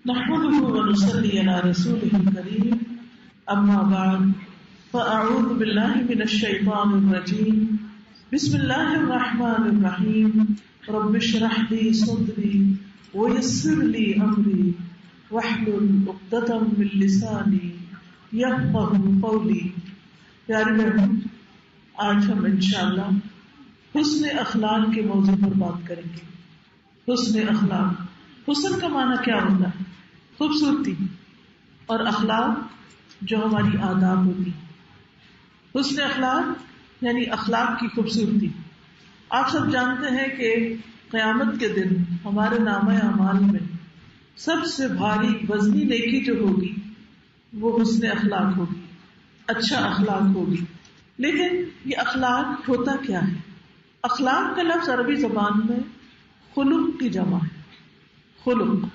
نحمده ونصلي على رسوله الكريم أما بعد فأعوذ بالله من الشيطان الرجيم بسم الله الرحمن الرحيم رب اشرح لي صدري ويسر لي أمري واحلل عقدة من لساني يفقهوا قولي. پیاری بہنوں، آج ہم انشاءاللہ حسن اخلاق کے موضوع پر بات کریں گے. حسن اخلاق، حسن کا معنی کیا ہوتا ہے؟ خوبصورتی، اور اخلاق جو ہماری آداب ہوتی. حسن اخلاق یعنی اخلاق کی خوبصورتی. آپ سب جانتے ہیں کہ قیامت کے دن ہمارے نامہ اعمال میں سب سے بھاری وزنی نیکی جو ہوگی وہ حسن اخلاق ہوگی، اچھا اخلاق ہوگی. لیکن یہ اخلاق ہوتا کیا ہے؟ اخلاق کا لفظ عربی زبان میں خلق کی جمع ہے. خلق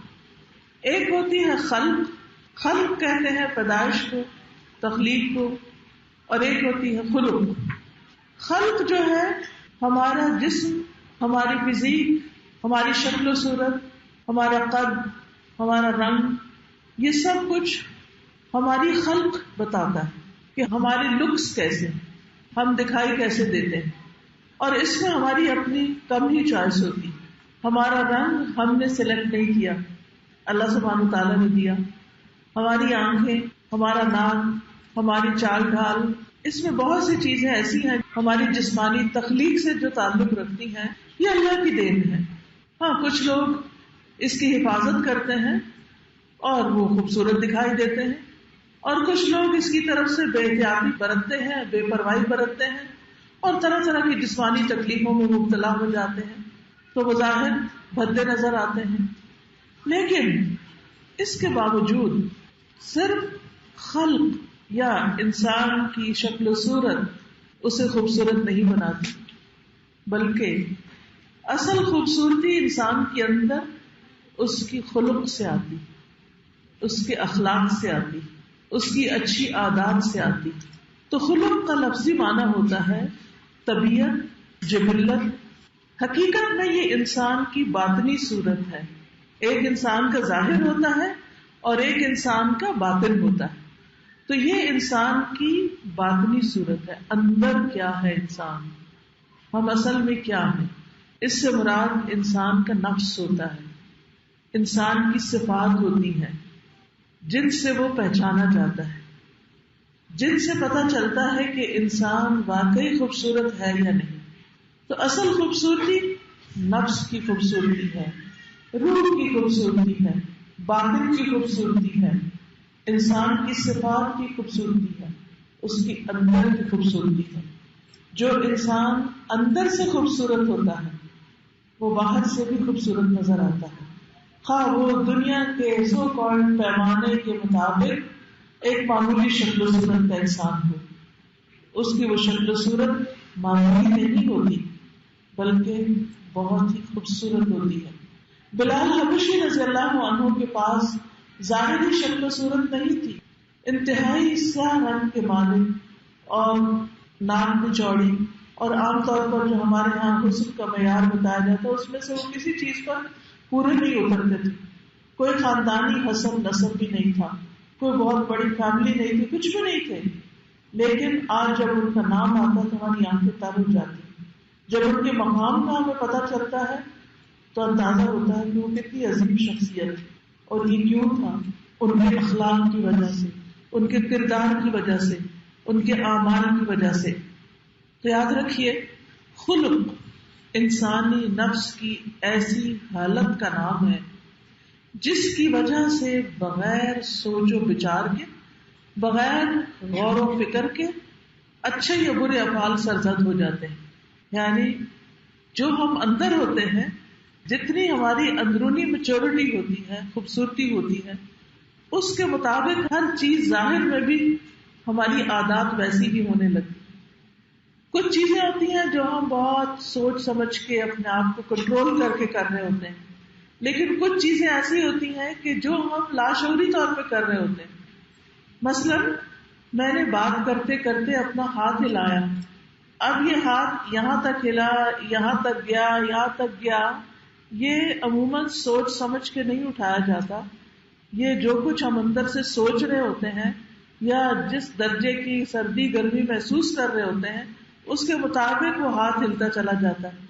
ایک ہوتی ہے خلق، خلق کہتے ہیں پیدائش کو، تخلیق کو، اور ایک ہوتی ہے خلق. خلق جو ہے ہمارا جسم، ہماری فزیک، ہماری شکل و صورت، ہمارا قد، ہمارا رنگ، یہ سب کچھ ہماری خلق بتاتا ہے کہ ہمارے لکس کیسے ہیں، ہم دکھائی کیسے دیتے ہیں. اور اس میں ہماری اپنی کم ہی چوائس ہوتی. ہمارا رنگ ہم نے سلیکٹ نہیں کیا، اللہ سبحانہ تعالیٰ نے دیا. ہماری آنکھیں، ہمارا ناک، ہماری چال ڈھال، اس میں بہت سی چیزیں ایسی ہیں ہماری جسمانی تخلیق سے جو تعلق رکھتی ہیں، یہ اللہ کی دین ہے. ہاں، کچھ لوگ اس کی حفاظت کرتے ہیں اور وہ خوبصورت دکھائی دیتے ہیں، اور کچھ لوگ اس کی طرف سے بے احتیاطی برتتے ہیں، بے پرواہی برتتے ہیں اور طرح طرح کی جسمانی تکلیفوں میں مبتلا ہو جاتے ہیں، تو بظاہر بھدے نظر آتے ہیں. لیکن اس کے باوجود صرف خلق یا انسان کی شکل و صورت اسے خوبصورت نہیں بناتی، بلکہ اصل خوبصورتی انسان کے اندر اس کی خلق سے آتی، اس کے اخلاق سے آتی، اس کی اچھی عادات سے آتی. تو خلق کا لفظی معنی ہوتا ہے طبیعت، جبلت. حقیقت میں یہ انسان کی باطنی صورت ہے. ایک انسان کا ظاہر ہوتا ہے اور ایک انسان کا باطن ہوتا ہے. تو یہ انسان کی باطنی صورت ہے، اندر کیا ہے انسان، ہم اصل میں کیا ہیں. اس سے مراد انسان کا نفس ہوتا ہے، انسان کی صفات ہوتی ہیں جن سے وہ پہچانا جاتا ہے، جن سے پتہ چلتا ہے کہ انسان واقعی خوبصورت ہے یا نہیں. تو اصل خوبصورتی نفس کی خوبصورتی ہے، روح کی خوبصورتی ہے، باطن کی خوبصورتی ہے، انسان کی صفات کی خوبصورتی ہے، اس کی اندر کی خوبصورتی ہے. جو انسان اندر سے خوبصورت ہوتا ہے وہ باہر سے بھی خوبصورت نظر آتا ہے، خواہ وہ دنیا کے سو کالڈ پیمانے کے مطابق ایک معمولی شکل و صورت کا انسان ہو. اس کی وہ شکل و صورت معمولی نہیں ہوتی بلکہ بہت ہی خوبصورت ہوتی ہے. بلال حبشی رضی اللہ عنہ کے پاس ظاہری شکل و صورت نہیں تھی، انتہائی سیاہ رنگ کے مالک اور ناک بھی چوڑی، اور عام طور پر جو ہمارے ہاں حسن کا معیار بتایا جاتا ہے اس میں سے وہ کسی چیز پر پورے نہیں اترتے تھے. کوئی خاندانی حسب نسب بھی نہیں تھا، کوئی بہت بڑی فیملی نہیں تھی، کچھ بھی نہیں تھے. لیکن آج جب ان کا نام آتا تو ہماری آنکھیں تر ہو جاتی. جب ان کے مقام کا ہمیں پتہ چلتا ہے تو اندازہ ہوتا ہے کہ وہ کتنی عظیم شخصیت ہے. اور یہ کیوں تھا؟ ان کے اخلاق کی وجہ سے، ان کے کردار کی وجہ سے، ان کے اعمال کی وجہ سے. تو یاد رکھیے، خلق انسانی نفس کی ایسی حالت کا نام ہے جس کی وجہ سے بغیر سوچ و بچار کے، بغیر غور و فکر کے اچھے یا برے افعال سرزد ہو جاتے ہیں. یعنی جو ہم اندر ہوتے ہیں، جتنی ہماری اندرونی میچورٹی ہوتی ہے، خوبصورتی ہوتی ہے، اس کے مطابق ہر چیز ظاہر میں بھی ہماری عادات ویسی ہی ہونے لگتی. کچھ چیزیں ہوتی ہیں جو ہم بہت سوچ سمجھ کے اپنے آپ کو کنٹرول کر کے کر رہے ہوتے ہیں، لیکن کچھ چیزیں ایسی ہوتی ہیں کہ جو ہم لاشعوری طور پہ کر رہے ہوتے ہیں. مثلا میں نے بات کرتے کرتے اپنا ہاتھ ہلایا، اب یہ ہاتھ یہاں تک ہلا، یہاں تک گیا، یہاں تک گیا. یہ عموماً سوچ سمجھ کے نہیں اٹھایا جاتا، یہ جو کچھ ہم اندر سے سوچ رہے ہوتے ہیں یا جس درجے کی سردی گرمی محسوس کر رہے ہوتے ہیں اس کے مطابق وہ ہاتھ ہلتا چلا جاتا ہے.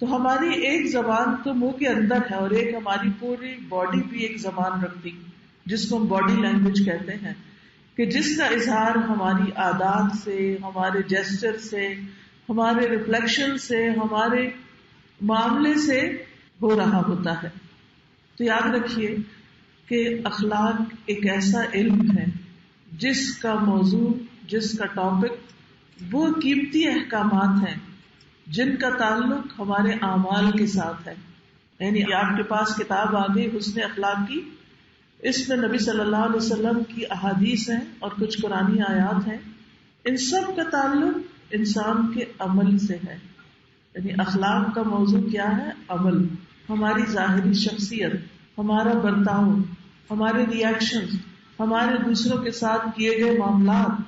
تو ہماری ایک زبان تو منہ کے اندر ہے اور ایک ہماری پوری باڈی بھی ایک زبان رکھتی جس کو ہم باڈی لینگویج کہتے ہیں, کہ جس کا اظہار ہماری عادات سے, ہمارے جیسچر سے, ہمارے ریفلیکشن سے, ہمارے معاملے سے ہو رہا ہوتا ہے. تو یاد رکھیے کہ اخلاق ایک ایسا علم ہے جس کا موضوع, جس کا ٹاپک وہ قیمتی احکامات ہیں جن کا تعلق ہمارے اعمال کے ساتھ ہے. یعنی آپ کے پاس کتاب آ گئی حسن اخلاق کی, اس میں نبی صلی اللہ علیہ وسلم کی احادیث ہیں اور کچھ قرآنی آیات ہیں. ان سب کا تعلق انسان کے عمل سے ہے. یعنی اخلاق کا موضوع کیا ہے؟ عمل. ہماری ظاہری شخصیت, ہمارا برتاؤ, ہمارے ریئیکشن, ہمارے دوسروں کے ساتھ کیے گئے معاملات.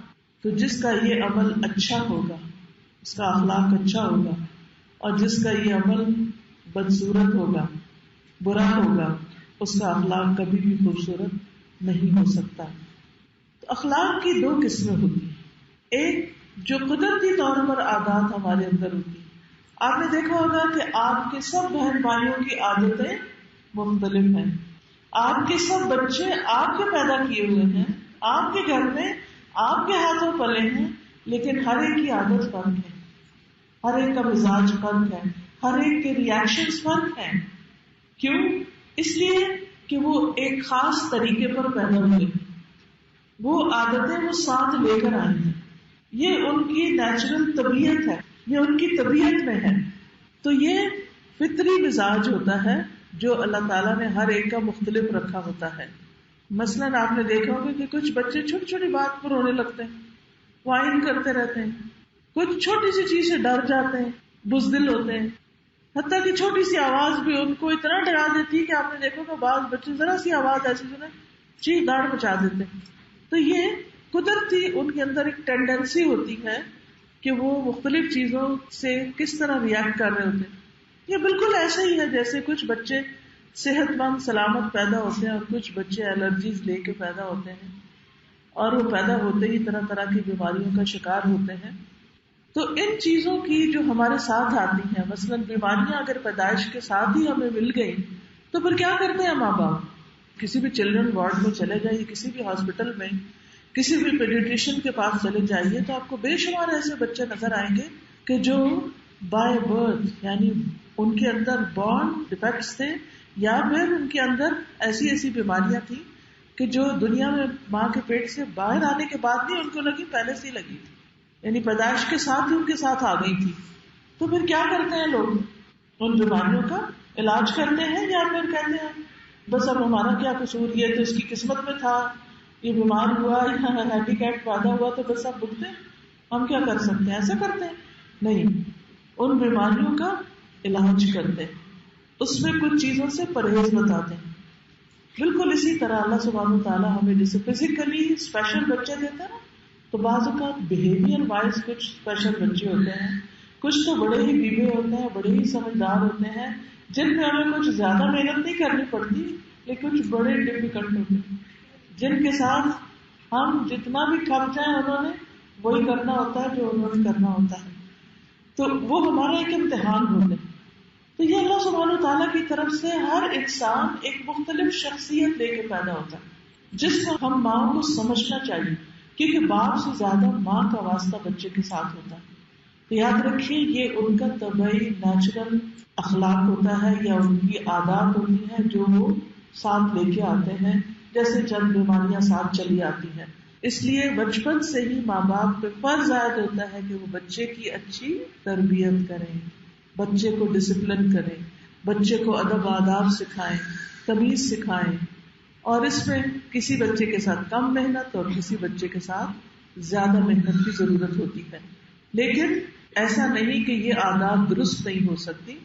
تو جس کا یہ عمل اچھا ہوگا اس کا اخلاق اچھا ہوگا, اور جس کا یہ عمل بدصورت ہوگا, برا ہوگا, اس کا اخلاق کبھی بھی خوبصورت نہیں ہو سکتا. تو اخلاق کی دو قسمیں ہوتی ہیں. ایک جو قدرتی طور پر عادات ہمارے اندر ہوتی ہیں. آپ نے دیکھا ہوگا کہ آپ کے سب بہن بھائیوں کی عادتیں مختلف ہیں. آپ کے سب بچے آپ کے پیدا کیے ہوئے ہیں, آپ کے گھر میں آپ کے ہاتھوں پلے ہیں, لیکن ہر ایک کی عادت فرق ہے, ہر ایک کا مزاج فرق ہے, ہر ایک کے ریئیکشنز فرق ہیں. کیوں؟ اس لیے کہ وہ ایک خاص طریقے پر پیدا ہوئے, وہ عادتیں وہ ساتھ لے کر آئے ہیں. یہ ان کی نیچرل طبیعت ہے, یہ ان کی طبیعت میں ہے. تو یہ فطری مزاج ہوتا ہے جو اللہ تعالیٰ نے ہر ایک کا مختلف رکھا ہوتا ہے. مثلاً آپ نے دیکھا ہوگا کہ کچھ بچے چھوٹی چھوٹی بات پر رونے لگتے ہیں, وائن کرتے رہتے ہیں, کچھ چھوٹی سی چیز سے ڈر جاتے ہیں, بزدل ہوتے ہیں, حتیٰ کہ چھوٹی سی آواز بھی ان کو اتنا ڈرا دیتی ہے کہ آپ نے دیکھا کہ بعض بچے ذرا سی آواز ایسی سنیں چیخ داڑ مچا دیتے ہیں. تو یہ قدرتی ان کے اندر ایک ٹینڈنسی ہوتی ہے کہ وہ مختلف چیزوں سے کس طرح ریئیکٹ کر رہے ہوتے ہیں. یہ بالکل ایسا ہی ہے جیسے کچھ بچے صحت مند سلامت پیدا ہوتے ہیں اور کچھ بچے الرجیز لے کے پیدا ہوتے ہیں, اور وہ پیدا ہوتے ہی طرح طرح کی بیماریوں کا شکار ہوتے ہیں. تو ان چیزوں کی جو ہمارے ساتھ آتی ہیں, مثلاً بیماریاں اگر پیدائش کے ساتھ ہی ہمیں مل گئی تو پھر کیا کرتے ہیں ماں باپ؟ کسی بھی چلڈرن وارڈ میں چلے جائیے, کسی بھی ہاسپٹل میں, کسی بھی پیڈیٹریشین کے پاس چلے جائیے, تو آپ کو بے شمار ایسے بچے نظر آئیں گے کہ جو بائی برتھ یعنی ان کے اندر بورن ڈیفیکٹس تھے, یا پھر ان کے اندر ایسی ایسی بیماریاں تھیں کہ جو دنیا میں ماں کے پیٹ سے باہر آنے کے بعد نہیں ان کو لگی, پہلے سے ہی لگی تھی, یعنی پیدائش کے ساتھ ہی ان کے ساتھ آ گئی تھی. تو پھر کیا کرتے ہیں لوگ؟ ان بیماریوں کا علاج کرتے ہیں, یا پھر کہتے ہیں بس اب ہمارا کیا قصور, یہ تو اس کی قسمت میں تھا, یہ بیمار ہوا یا ہینڈی کیپ پیدا ہوا تو بس اب بھگتے, ہم کیا کر سکتے ہیں. ایسا کرتے ہیں؟ نہیں, ان بیماریوں کا علاج کرتے ہیں, اس میں کچھ چیزوں سے پرہیز بتاتے ہیں. بالکل اسی طرح اللہ سبحانہ وتعالیٰ ہمیں جیسے فزیکلی اسپیشل بچے دیتے ہیں نا, تو بعض اوقات بہیویئر وائز کچھ اسپیشل بچے ہوتے ہیں, کچھ تو بڑے ہی بیوے ہوتے ہیں, بڑے ہی سمجھدار ہوتے ہیں, جن میں ہمیں کچھ زیادہ محنت نہیں کرنی پڑتی, لیکن کچھ بڑے ڈیفیکلٹ ہوتے ہیں جن کے ساتھ ہم جتنا بھی کھپ جائیں انہوں نے وہی کرنا ہوتا ہے جو انہوں نے کرنا ہوتا ہے. تو وہ ہمارا ایک امتحان ہوتے ہیں. تو یہ اللہ سبحانہ تعالیٰ کی طرف سے ہر انسان ایک مختلف شخصیت لے کے پیدا ہوتا ہے, جس کو ہم ماں کو سمجھنا چاہیے, کیونکہ باپ سے زیادہ ماں کا واسطہ بچے کے ساتھ ہوتا ہے. تو یاد رکھیے یہ ان کا طبعی نیچرل اخلاق ہوتا ہے, یا ان کی عادات ہوتی ہیں جو وہ ساتھ لے کے آتے ہیں, جیسے چند بیماریاں ساتھ چلی آتی ہیں. اس لیے بچپن سے ہی ماں باپ پہ فرض عائد ہوتا ہے کہ وہ بچے کی اچھی تربیت کریں, بچے کو ڈسپلن کریں, بچے کو ادب آداب سکھائیں, تمیز سکھائیں. اور اس میں کسی بچے کے ساتھ کم محنت اور کسی بچے کے ساتھ زیادہ محنت کی ضرورت ہوتی ہے. لیکن ایسا نہیں کہ یہ عادات درست نہیں ہو سکتی,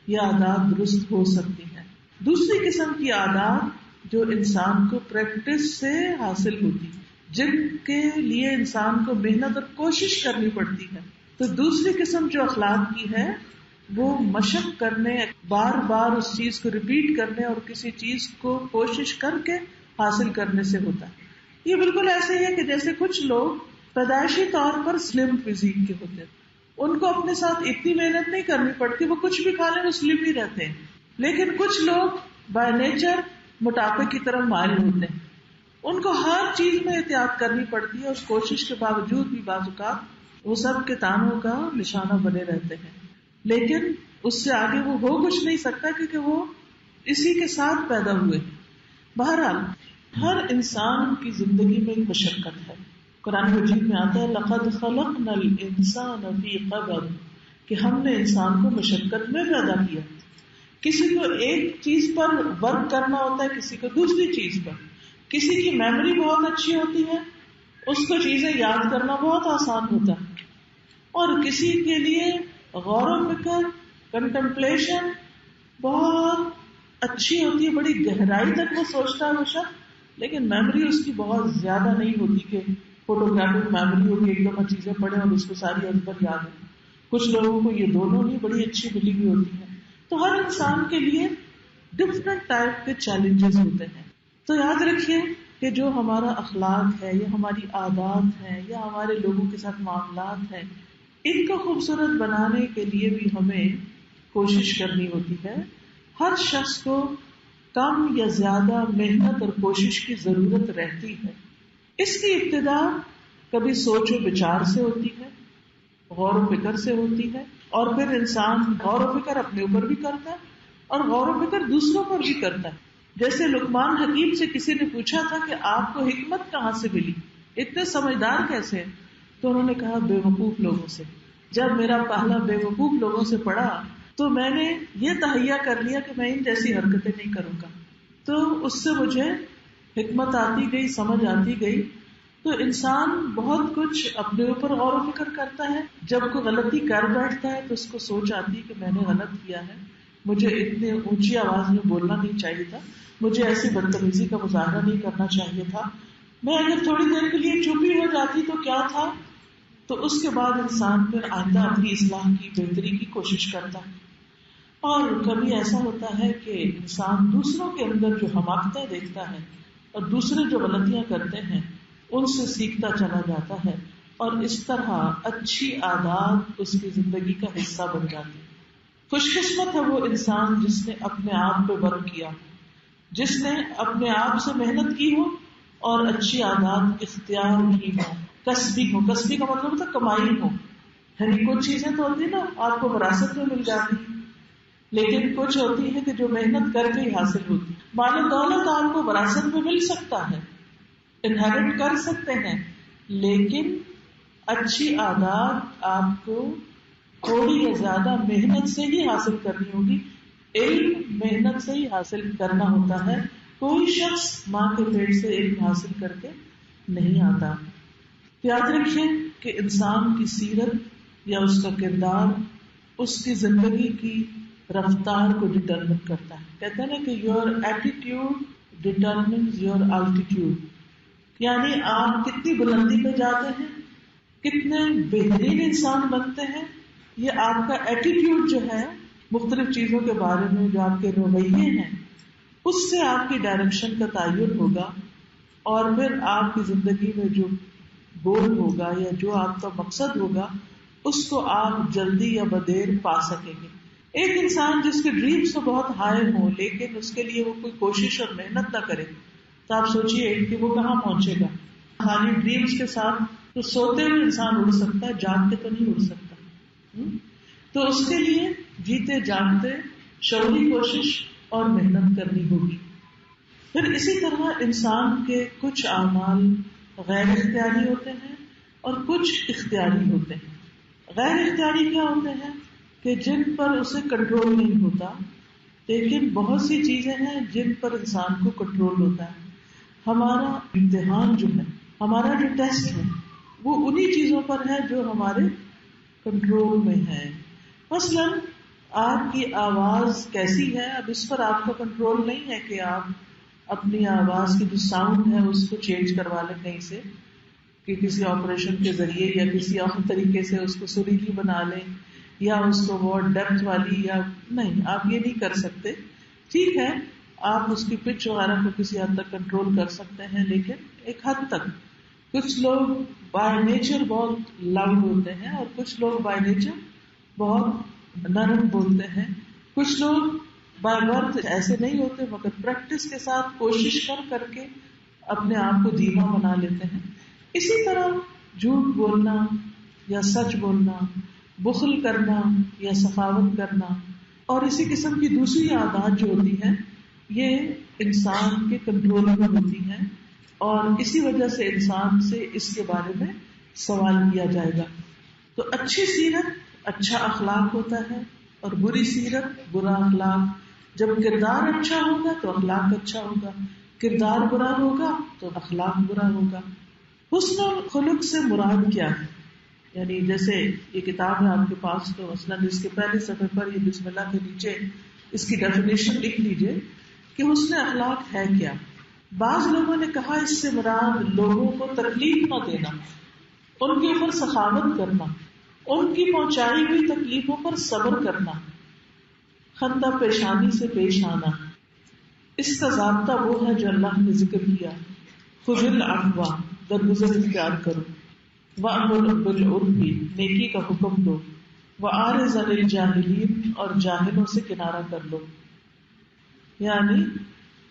یہ عادات درست ہو سکتی ہیں. دوسری قسم کی عادات جو انسان کو پریکٹس سے حاصل ہوتی, جن کے لیے انسان کو محنت اور کوشش کرنی پڑتی ہے. تو دوسری قسم جو اخلاق کی ہے وہ مشق کرنے، بار بار اس چیز کو ریپیٹ کرنے اور کسی چیز کو کوشش کر کے حاصل کرنے سے ہوتا ہے. یہ بالکل ایسے ہی ہے کہ جیسے کچھ لوگ پیدائشی طور پر سلم فزیک کے ہوتے ہیں، ان کو اپنے ساتھ اتنی محنت نہیں کرنی پڑتی، وہ کچھ بھی کھا لیں وہ سلم ہی رہتے ہیں. لیکن کچھ لوگ بائی نیچر موٹاپے کی طرف مائل ہوتے ہیں، ان کو ہر چیز میں احتیاط کرنی پڑتی ہے اور کوشش کے باوجود بھی بعض اوقات وہ سب کے تانوں کا نشانہ بنے رہتے ہیں، لیکن اس سے آگے وہ ہو کچھ نہیں سکتا کیونکہ وہ اسی کے ساتھ پیدا ہوئے. بہرحال ہر انسان کی زندگی میں ایک مشقت ہے. قرآن مجید میں آتا ہے لقد خلقنا الانسان فی کبد، کہ ہم نے انسان کو مشقت میں پیدا کیا. کسی کو ایک چیز پر ورک کرنا ہوتا ہے، کسی کو دوسری چیز پر. کسی کی میموری بہت اچھی ہوتی ہے، اس کو چیزیں یاد کرنا بہت آسان ہوتا ہے، اور کسی کے لیے غور و فکر، کنٹمپلیشن بہت اچھی ہوتی ہے، بڑی گہرائی تک وہ سوچتا ہے وہ شخص، لیکن میموری اس کی بہت زیادہ نہیں ہوتی کہ فوٹوگرافک میموری ہوگی، ایک دفعہ چیزیں پڑھیں اور اس کو ساری ازبر یاد ہے. کچھ لوگوں کو یہ دونوں ہی بڑی اچھی ملی ہوئی ہوتی ہیں. تو ہر انسان کے لیے ڈفرنٹ ٹائپ کے چیلنجز ہوتے ہیں. تو یاد رکھیے کہ جو ہمارا اخلاق ہے یا ہماری عادات ہیں یا ہمارے لوگوں کے ساتھ معاملات ہیں، ان کو خوبصورت بنانے کے لیے بھی ہمیں کوشش کرنی ہوتی ہے. ہر شخص کو کم یا زیادہ محنت اور کوشش کی ضرورت رہتی ہے. اس کی ابتدا کبھی سوچ و بچار سے ہوتی ہے، غور و فکر سے ہوتی ہے، اور پھر انسان غور و فکر اپنے اوپر بھی کرتا ہے اور غور و فکر دوسروں پر بھی کرتا ہے. جیسے لقمان حکیم سے کسی نے پوچھا تھا کہ آپ کو حکمت کہاں سے ملی، اتنے سمجھدار کیسے ہیں؟ تو انہوں نے کہا بے وقوف لوگوں سے. جب میرا پہلا بے وقوف لوگوں سے پڑھا تو میں نے یہ تہیہ کر لیا کہ میں ان جیسی حرکتیں نہیں کروں گا. تو اس سے مجھے حکمت آتی گئی، سمجھ آتی گئی. تو انسان بہت کچھ اپنے اوپر غور و فکر کرتا ہے. جب کوئی غلطی کر بیٹھتا ہے تو اس کو سوچ آتی ہے کہ میں نے غلط کیا ہے، مجھے اتنی اونچی آواز میں بولنا نہیں چاہیے تھا، مجھے ایسی بدتمیزی کا مظاہرہ نہیں کرنا چاہیے تھا، میں اگر تھوڑی دیر کے لیے چپ ہی ہو جاتی تو کیا تھا. تو اس کے بعد انسان پھر آئندہ اپنی اصلاح کی، بہتری کی کوشش کرتا ہے. اور کبھی ایسا ہوتا ہے کہ انسان دوسروں کے اندر جو حماقتیں دیکھتا ہے اور دوسرے جو غلطیاں کرتے ہیں ان سے سیکھتا چلا جاتا ہے، اور اس طرح اچھی عادات اس کی زندگی کا حصہ بن جاتی ہے. خوش قسمت ہے وہ انسان جس نے اپنے آپ پہ ورک کیا، جس نے اپنے آپ سے محنت کی ہو اور اچھی عادات اختیار کی ہو، کسبی ہو. کسبی کا مطلب ہوتا ہے کمائی ہو. یعنی کچھ چیزیں تو ہوتی نا آپ کو وراثت میں مل جاتی، لیکن کچھ ہوتی ہے کہ جو محنت کر کے ہی حاصل ہوتی. مال و دولت آپ کو وراثت میں مل سکتا ہے، انہیرٹ کر سکتے ہیں، لیکن اچھی عادات آپ کو تھوڑی یا زیادہ محنت سے ہی حاصل کرنی ہوگی. علم محنت سے ہی حاصل کرنا ہوتا ہے. کوئی شخص ماں کے پیٹ سے علم حاصل کر کے نہیں آتا. یاد رکھیے کہ انسان کی سیرت یا اس کا کردار اس کی زندگی کی رفتار کو ڈٹرمن کرتا ہے. کہتے ہیں نا کہ your attitude determines your altitude, یعنی آپ کتنی بلندی پہ جاتے ہیں، کتنے بہترین انسان بنتے ہیں، یہ آپ کا ایٹیٹیوڈ جو ہے مختلف چیزوں کے بارے میں، جو آپ کے رویے ہیں، اس سے آپ کی ڈائریکشن کا تعین ہوگا، اور پھر آپ کی زندگی میں جو گول ہوگا یا جو آپ کا مقصد ہوگا اس کو آپ جلدی یا بدیر پا سکیں گے. ایک انسان جس کے ڈریمز تو بہت ہائی ہوں لیکن اس کے لیے وہ کوئی کوشش اور محنت نہ کرے تو آپ سوچئے کہ وہ کہاں پہنچے گا. خالی ڈریمز کے ساتھ تو سوتے ہوئے انسان اڑ سکتا ہے، جاگ کے تو نہیں اڑ سکتا. تو اس کے لیے جیتے جاگتے شعوری کوشش اور محنت کرنی ہوگی. پھر اسی طرح انسان کے کچھ اعمال غیر اختیاری ہوتے ہیں اور کچھ اختیاری ہوتے ہیں. غیر اختیاری کیا ہوتے ہیں کہ جن پر اسے کنٹرول نہیں ہوتا، لیکن بہت سی چیزیں ہیں جن پر انسان کو کنٹرول ہوتا ہے. ہمارا امتحان جو ہے، ہمارا جو ٹیسٹ ہے، وہ انہی چیزوں پر ہے جو ہمارے کنٹرول میں ہے. مثلا آپ کی آواز کیسی ہے، اب اس پر آپ کا کنٹرول نہیں ہے کہ آپ اپنی آواز کی جو ساؤنڈ ہے اس کو چینج کروا لیں کہیں سے، کہ کسی آپریشن کے ذریعے یا کسی اور طریقے سے اس کو سریلی بنا لیں، یا اس کو بہت ڈیپتھ والی، یا نہیں، آپ یہ نہیں کر سکتے. ٹھیک ہے آپ اس کی پچ وغیرہ کو کسی حد تک کنٹرول کر سکتے ہیں، لیکن ایک حد تک. کچھ لوگ بائی نیچر بہت لاؤڈ ہوتے ہیں اور کچھ لوگ بائی نیچر بہت نرم بولتے ہیں. کچھ لوگ بائی برتھ ایسے نہیں ہوتے، مگر پریکٹس کے ساتھ کوشش کر کے اپنے آپ کو دھیما بنا لیتے ہیں. اسی طرح جھوٹ بولنا یا سچ بولنا، بخل کرنا یا سخاوت کرنا، اور اسی قسم کی دوسری عادات جو ہوتی ہیں، یہ انسان کے کنٹرول میں ہوتی ہیں، اور اسی وجہ سے انسان سے اس کے بارے میں سوال کیا جائے گا. تو اچھی سیرت اچھا اخلاق ہوتا ہے، اور بری سیرت برا اخلاق. جب کردار اچھا ہوگا تو اخلاق اچھا ہوگا، کردار برا ہوگا تو اخلاق برا ہوگا. حسن الخلق سے مراد کیا ہے؟ یعنی جیسے یہ کتاب ہے آپ کے پاس، تو مثلاً اس کے پہلے صفحے پر یہ بسم اللہ کے نیچے اس کی ڈیفینیشن لکھ لیجئے کہ حسن اخلاق ہے کیا. بعض لوگوں نے کہا اس سے مراد لوگوں کو تکلیف نہ دینا، ان کے اوپر سخاوت کرنا، ان کی پہنچائی ہوئی تکلیفوں پر صبر کرنا، خندہ پیشانی سے پیش آنا. اس کا ضابطہ وہ ہے جو اللہ نے ذکر کیا، خذ العفو، درگزر اختیار کرو، وأمر بالعرف، نیکی کا حکم دو، وأعرض عن الجاہلین، اور جاہلوں سے کنارہ کر لو. یعنی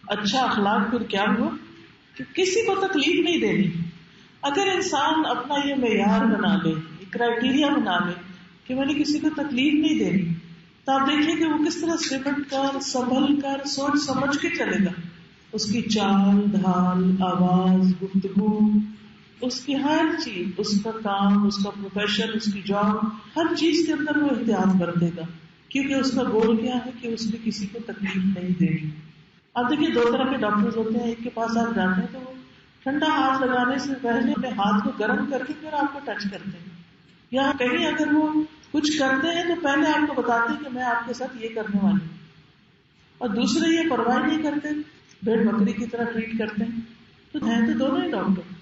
اچھا اخلاق پھر کیا ہوا کہ کسی کو تکلیف نہیں دینی. اگر انسان اپنا یہ معیار بنا لے، کرائٹیریا بنا لے کہ میں نے کسی کو تکلیف نہیں دینی، تو آپ دیکھیں کہ وہ کس طرح سمٹ کر سنبھل کر سوچ سمجھ کے چلے گا. اس کی چال ڈھال، آواز، گفتگو، اس کی ہر چیز، اس کا کام، اس کا پروفیشن، اس کی جاب، ہر چیز کے اندر وہ احتیاط برتے گا، کیونکہ اس کا گول کیا ہے کہ اس نے کسی کو تکلیف نہیں دینی. اب دیکھیے دو طرح کے ڈاکٹر ہوتے ہیں. ایک کے پاس آپ جاتے ہیں تو وہ ٹھنڈا ہاتھ لگانے سے پہلے اپنے ہاتھ کو گرم کر کے پھر آپ کو ٹچ کرتے ہیں، یا کہیں اگر وہ کچھ کرتے ہیں تو پہلے آپ کو بتاتے ہیں کہ میں آپ کے ساتھ یہ کرنے والی ہوں. اور دوسرے یہ پرواہ نہیں کرتے، بھیڑ بکری کی طرح ٹریٹ کرتے ہیں. تو ہیں تو دونوں ہی ڈاکٹر،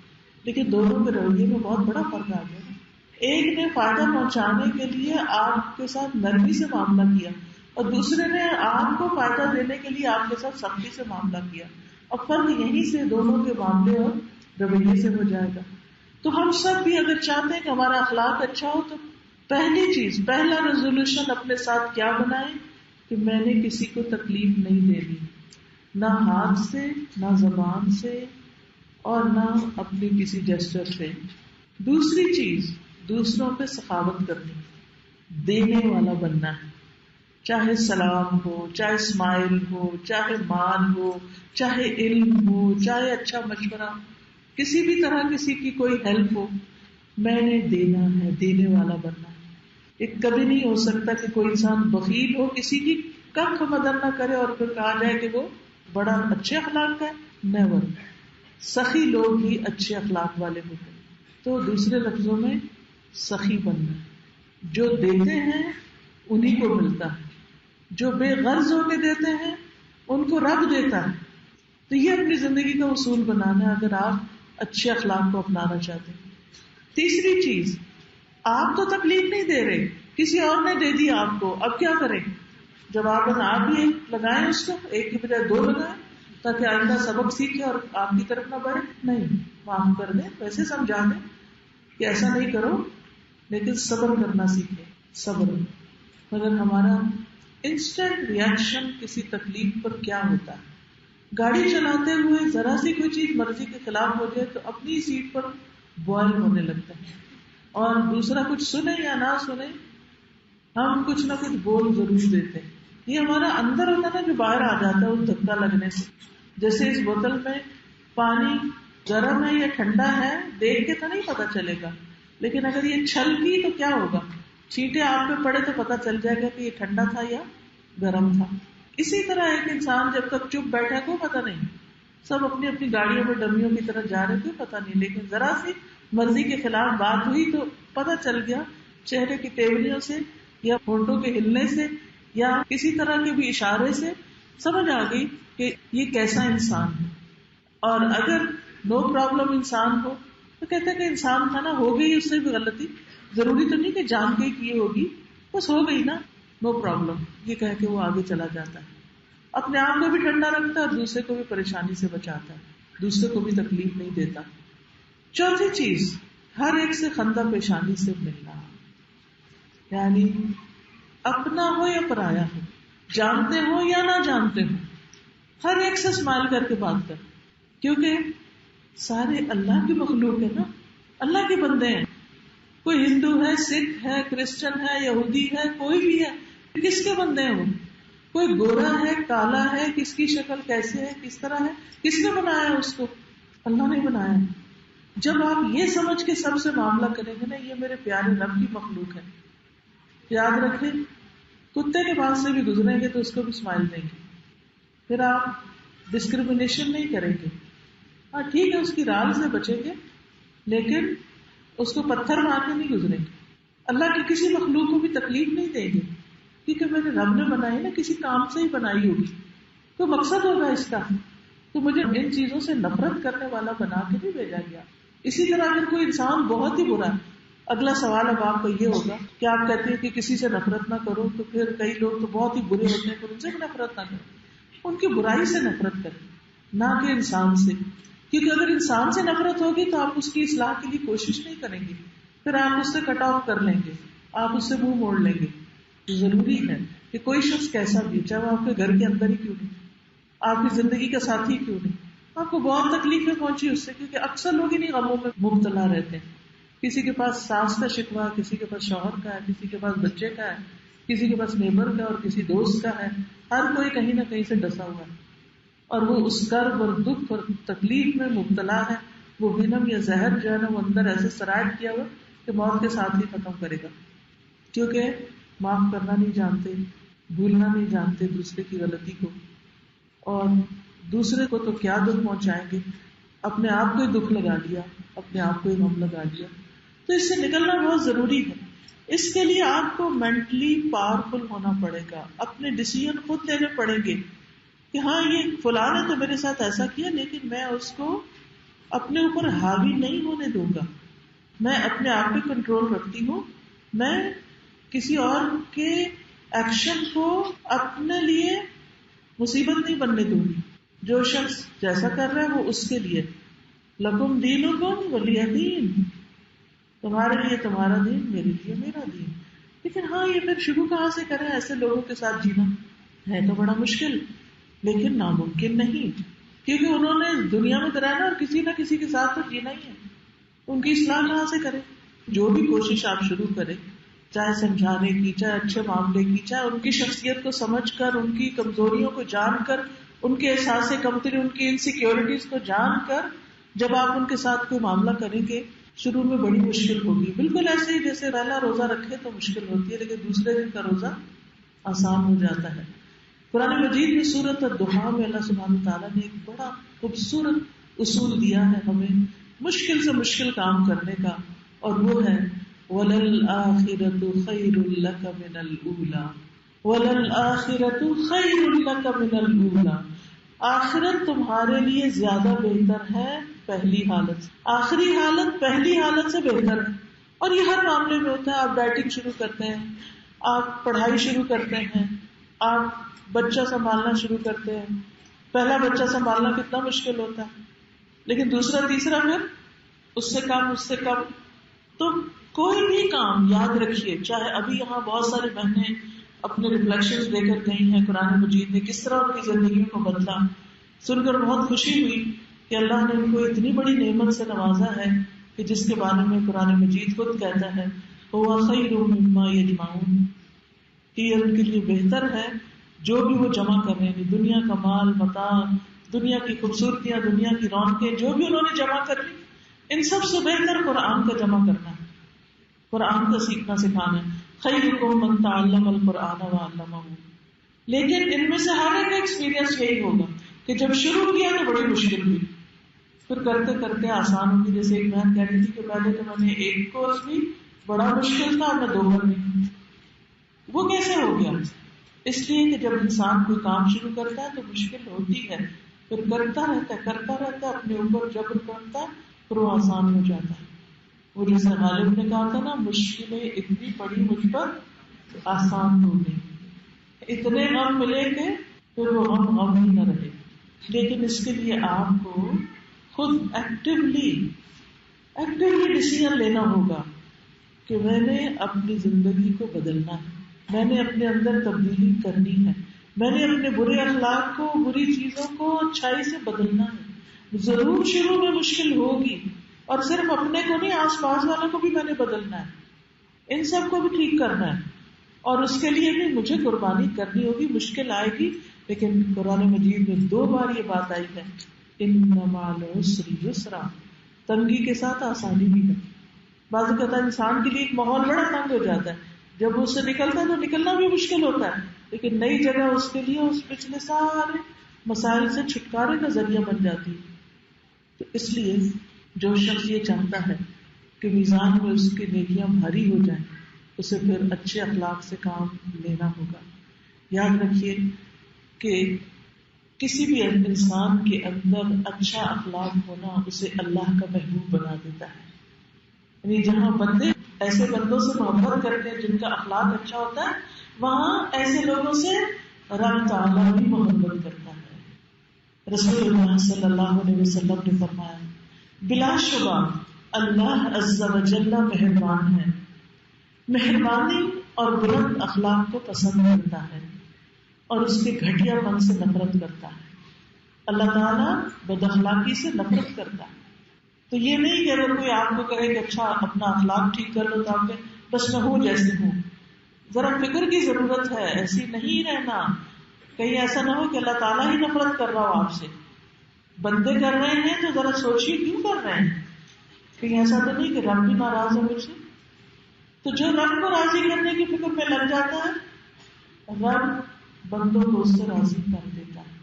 لیکن دونوں کے رویے میں بہت بڑا فرق آ گیا. ایک نے فائدہ پہنچانے کے لیے آپ کے ساتھ نرمی سے معاملہ کیا، اور دوسرے نے آپ کو فائدہ دینے کے لیے آپ کے ساتھ سختی سے معاملہ کیا. اب فرق یہیں سے دونوں کے معاملے اور رویے سے ہو جائے گا. تو ہم سب بھی اگر چاہتے ہیں کہ ہمارا اخلاق اچھا ہو، تو پہلی چیز، پہلا ریزولوشن اپنے ساتھ کیا بنائیں کہ میں نے کسی کو تکلیف نہیں دینی، نہ ہاتھ سے، نہ زبان سے، اور نہ اپنی کسی جسچر سے. دوسری چیز، دوسروں پہ سخاوت کرنی، دینے والا بننا ہے. چاہے سلام ہو، چاہے اسمائل ہو، چاہے مال ہو، چاہے علم ہو، چاہے اچھا مشورہ، کسی بھی طرح کسی کی کوئی ہیلپ ہو، میں نے دینا ہے، دینے والا بننا ہے. یہ کبھی نہیں ہو سکتا کہ کوئی انسان بخیل ہو، کسی کی کخ مدد نہ کرے اور پھر کہا جائے کہ وہ بڑا اچھے اخلاق کا ہے. نیور. سخی لوگ ہی اچھے اخلاق والے ہوتے ہیں. تو دوسرے لفظوں میں سخی بننا، جو دیتے ہیں انہی کو ملتا ہے، جو بے غرض ہو کے دیتے ہیں ان کو رب دیتا ہے. تو یہ اپنی زندگی کا اصول بنانا ہے اگر آپ اچھے اخلاق کو اپنانا چاہتے ہیں. تیسری چیز، آپ تو تکلیف نہیں دے رہے، کسی اور نے دے دی آپ کو، اب کیا کریں؟ جب آپ بھی ایک لگائیں، اس کو ایک کی بجائے دو لگائیں تاکہ آئندہ سبق سیکھے اور آپ کی طرف نہ بڑھے. نہیں، معاف کر دیں، ویسے سمجھا دیں کہ ایسا نہیں کرو، لیکن صبر کرنا سیکھیں. صبر. مگر ہمارا انسٹنٹ ریئیکشن کسی تکلیف پر کیا ہوتا ہے؟ گاڑی چلاتے ہوئے ذرا سی کوئی چیز مرضی کے خلاف ہو جائے تو اپنی سیٹ پر بوائل ہونے لگتا ہے، اور دوسرا کچھ سنے یا نہ سنے ہم کچھ نہ کچھ بول ضرور دیتے ہیں. یہ ہمارا اندر ہوتا ہے نا جو باہر آ جاتا ہے اس دھکا لگنے سے. جیسے اس بوتل میں پانی گرم ہے یا ٹھنڈا ہے دیکھ کے تو نہیں پتا چلے گا، لیکن اگر یہ چھلکی تو کیا ہوگا، چھینٹے آپ پہ پڑے تو پتا چل جائے گا کہ یہ ٹھنڈا تھا یا گرم تھا. اسی طرح ایک انسان جب تک چپ بیٹھا کوئی پتا نہیں، سب اپنی اپنی گاڑیوں میں ڈمیوں کی طرح جا رہے، کوئی پتا نہیں، لیکن ذرا سی مرضی کے خلاف بات ہوئی تو پتا چل گیا چہرے کی تیوریوں سے یا ہونٹوں کے ہلنے سے یا کسی طرح کے بھی اشارے سے سمجھ آ گئی کہ یہ کیسا انسان ہے. اور اگر نو پرابلم انسان ہو تو کہتے ہیں کہ انسان تھا نا، ہو گئی اس سے بھی غلطی، ضروری تو نہیں کہ جان کے کی ہوگی، بس ہو گئی نا، نو پرابلم، یہ کہہ کے وہ آگے چلا جاتا ہے، اپنے آپ کو بھی ٹھنڈا رکھتا ہے اور دوسرے کو بھی پریشانی سے بچاتا ہے، دوسرے کو بھی تکلیف نہیں دیتا۔ چوتھی چیز، ہر ایک سے خندہ پیشانی سے ملنا، یعنی اپنا ہو یا پرایا ہو، جانتے ہو یا نہ جانتے ہو، ہر ایک سے اسمائل کر کے بات کر، کیونکہ سارے اللہ کی مخلوق ہے نا، اللہ کے بندے ہیں، کوئی ہندو ہے، سکھ ہے، کرسچن ہے، یہودی ہے، کوئی بھی ہے، کس کے بندے ہیں وہ؟ کوئی گورا ہے، کالا ہے، کس کی شکل کیسے ہے، کس طرح ہے، کس نے بنایا اس کو؟ اللہ نے بنایا۔ جب آپ یہ سمجھ کے سب سے معاملہ کریں گے نا، یہ میرے پیارے رب کی مخلوق ہے، یاد رکھیں، کتے کے پاس سے بھی گزریں گے تو اس کو بھی اسمائل دیں گے، پھر آپ ڈسکریمنیشن نہیں کریں گے، ہاں ٹھیک ہے اس کی رال سے بچیں گے لیکن اس کو پتھر مار کے نہیں گزریں گے۔ اللہ کی کسی مخلوق کو بھی تکلیف نہیں دیں گے، کیونکہ میرے رب نے بنائی نا، کسی کام سے ہی بنائی ہوگی، تو مقصد ہوگا اس کا، تو مجھے ان چیزوں سے نفرت کرنے والا بنا کے نہیں بھیجا گیا۔ اسی طرح اگر کوئی انسان بہت ہی برا ہے، اگلا سوال اب آپ کا یہ ہوگا کہ آپ کہتے ہیں کہ کسی سے نفرت نہ کرو، تو پھر کئی لوگ تو بہت ہی برے ہوتے ہیں، پھر ان سے بھی نفرت نہ کرو، ان کی برائی سے نفرت کریں، نہ کہ انسان سے، کیونکہ اگر انسان سے نفرت ہوگی تو آپ اس کی اصلاح کے لیے کوشش نہیں کریں گے، پھر آپ اس سے کٹ آف کر لیں گے، آپ اس سے منہ موڑ لیں گے۔ ضروری ہے کہ کوئی شخص کیسا بھی، چاہے وہ آپ کے گھر کے اندر ہی کیوں نہیں، آپ کی زندگی کا ساتھی کیوں نہیں، آپ کو بہت تکلیفیں پہنچی اس سے، کیونکہ اکثر لوگ انہیں غموں میں مبتلا رہتے ہیں، کسی کے پاس ساس کا شکوہ ہے، کسی کے پاس شوہر کا ہے، کسی کے پاس بچے کا ہے، کسی کے پاس نیبر کا اور کسی دوست کا ہے، ہر کوئی کہیں نہ کہیں سے ڈسا ہوا ہے، اور وہ اس کرب اور دکھ اور تکلیف میں مبتلا ہے، وہ وینم یا زہر جو ہے نا وہ اندر ایسے سرائٹ کیا ہوا کہ موت کے ساتھ ہی ختم کرے گا، کیونکہ معاف کرنا نہیں جانتے، بھولنا نہیں جانتے دوسرے کی غلطی کو، اور دوسرے کو تو کیا دکھ پہنچائیں گے، اپنے آپ کو ہی دکھ لگا لیا، اپنے آپ کو ہی غم لگا لیا۔ تو اس سے نکلنا بہت ضروری ہے، اس کے لیے آپ کو مینٹلی پاورفل ہونا پڑے گا، اپنے ڈیسیژن خود لینے پڑیں گے کہ ہاں یہ فلاں نے تو میرے ساتھ ایسا کیا، لیکن میں اس کو اپنے اوپر حاوی نہیں ہونے دوں گا، میں اپنے آپ پہ کنٹرول رکھتی ہوں، میں کسی اور کے ایکشن کو اپنے لیے مصیبت نہیں بننے دوں گی، جو شخص جیسا کر رہا ہے وہ اس کے لیے، لکم دینکم ولی دین، تمہارے لیے تمہارا دین، میرے لیے میرا دین۔ لیکن ہاں یہ پھر شروع کہاں سے کریں، ایسے لوگوں کے ساتھ جینا ہے تو بڑا مشکل لیکن ناممکن نہیں، کیونکہ انہوں نے دنیا میں تو رہنا اور کسی نہ کسی کے ساتھ تو جینا ہی ہے، ان کی اصلاح کہاں سے کریں؟ جو بھی کوشش آپ شروع کریں، چاہے سمجھانے کی، چاہے اچھے معاملے کی، چاہے ان کی شخصیت کو سمجھ کر، ان کی کمزوریوں کو جان کر، ان کے احساس کمتری، ان کی انسیکیورٹیز کو جان کر جب آپ ان کے ساتھ کوئی معاملہ کریں گے، شروع میں بڑی مشکل ہوگی، بالکل ایسے ہی جیسے پہلا روزہ رکھے تو مشکل ہوتی ہے لیکن دوسرے دن کا روزہ آسان ہو جاتا ہے۔ قرآن مجید میں سورۃ الضحیٰ میں اللہ سبحانہ تعالیٰ نے ایک بڑا خوبصورت اصول دیا ہے ہمیں مشکل سے مشکل کام کرنے کا، اور وہ ہے وَلَلْآخِرَةُ خَيْرٌ لَكَ مِنَ الْأُولَىٰ وَلَلْآخِرَةُ خَيْرٌ لَكَ مِنَ الْأُولَىٰ، آخرت تمہارے لیے زیادہ بہتر ہے پہلی حالت سے، آخری حالت پہلی حالت سے بہتر ہے، اور یہ ہر معاملے میں ہوتا ہے۔ آپ ڈائٹنگ شروع کرتے ہیں، آپ پڑھائی شروع کرتے ہیں، آپ بچہ سنبھالنا شروع کرتے ہیں، پہلا بچہ سنبھالنا کتنا مشکل ہوتا ہے، لیکن دوسرا تیسرا پھر اس سے کم، تو کوئی بھی کام یاد رکھیے، چاہے ابھی یہاں بہت ساری بہنیں اپنے ریفلیکشنز دے کر گئی ہیں، قرآن مجید نے کس طرح ان کی زندگیوں کو بدلا، سن کر بہت خوشی ہوئی کہ اللہ نے ان کو اتنی بڑی نعمت سے نوازا ہے کہ جس کے بارے میں قرآن مجید خود کہتا ہے هو خیر مما یجمعون، کہ یہ ان کے لیے بہتر ہے جو بھی وہ جمع کر رہے ہیں، دنیا کا مال متاع، دنیا کی خوبصورتیاں، دنیا کی رونقیں، جو بھی انہوں نے جمع کر لی، ان سب سے بہتر قرآن کا جمع کرنا ہے، قرآن کا سیکھنا سکھانا ہے۔ خیرکم من تعلم القرآن وعلمہ، لیکن ان میں سے ہر ایک کا ایکسپیرینس یہی ہوگا کہ جب شروع کیا تو بڑی مشکل ہوئی، پھر کرتے کرتے آسان ہوگی۔ جیسے ایک بہن کہہ رہی تھی کہ پہلے تو میں نے ایک کورس بھی بڑا مشکل تھا اور میں 2 کر رہی، وہ کیسے ہو گیا؟ اس لیے کہ جب انسان کوئی کام شروع کرتا ہے تو مشکل ہوتی ہے، پھر کرتا رہتا ہے، اپنے اوپر جبر کرتا ہے، پھر وہ آسان ہو جاتا ہے۔ وہ جیسے غالب نے کہا تھا نا، مشکلیں اتنی پڑی مجھ پر آسان ہو گئی. اتنے غم ملے کہ پھر وہ غم ہی نہ رہے. لیکن اس کے لیے آپ کو خود ایکٹیولی ڈیسیژن لینا ہوگا کہ میں نے اپنی زندگی کو بدلنا ہے, میں نے اپنے اندر تبدیلی کرنی ہے, میں نے اپنے برے اخلاق کو, بری چیزوں کو اچھائی سے بدلنا ہے. ضرور شروع میں مشکل ہوگی, اور صرف اپنے کو نہیں, آس پاس والوں کو بھی میں نے بدلنا ہے, ان سب کو بھی ٹھیک کرنا ہے, اور اس کے لیے بھی مجھے قربانی کرنی ہوگی. مشکل آئے گی, لیکن قرآن مجید میں 2 بار یہ بات آئی ہے, ان مع العسر یسرا, تنگی کے ساتھ آسانی بھی ہے. بعض اوقات انسان کے لیے ایک ماحول بڑا تنگ ہو جاتا ہے, جب اس سے نکلتا ہے تو نکلنا بھی مشکل ہوتا ہے, لیکن نئی جگہ اس کے لیے اس پچھلے سارے مسائل سے چھٹکارے کا ذریعہ بن جاتی ہے. تو اس لیے جو شخص یہ چاہتا ہے کہ میزان میں اس کی نیکیاں بھاری ہو جائیں, اسے پھر اچھے اخلاق سے کام لینا ہوگا. یاد رکھیے کہ کسی بھی انسان کے اندر اچھا اخلاق ہونا اسے اللہ کا محبوب بنا دیتا ہے. یعنی جہاں بندے ایسے بندوں سے محبت کرتے ہیں جن کا اخلاق اچھا ہوتا ہے, وہاں ایسے لوگوں سے رب تعالیٰ بھی محبت کرتا ہے. رسول اللہ صلی اللہ علیہ وسلم نے فرمایا, بلا شبہ اللہ عز و جل مہربان ہے, مہربانی اور بلند اخلاق کو پسند کرتا ہے اور اس کے گھٹیا پن سے نفرت کرتا ہے. اللہ تعالیٰ بد اخلاقی سے نفرت کرتا ہے. تو یہ نہیں کہ اگر کوئی آپ کو کہے کہ اچھا اپنا اخلاق ٹھیک کر لو تو آپ کے بس میں ہوں جیسے ہوں. ذرا فکر کی ضرورت ہے, ایسی نہیں رہنا. کہیں ایسا نہ ہو کہ اللہ تعالیٰ ہی نفرت کر رہا ہو آپ سے. بندے کر رہے ہیں تو ذرا سوچیے کیوں کر رہے ہیں. کہیں ایسا تو نہیں کہ رب بھی ناراض ہے مجھ سے. تو جو رب کو راضی کرنے کی فکر میں لگ جاتا ہے, رب بندوں کو اس سے راضی کر دیتا ہے.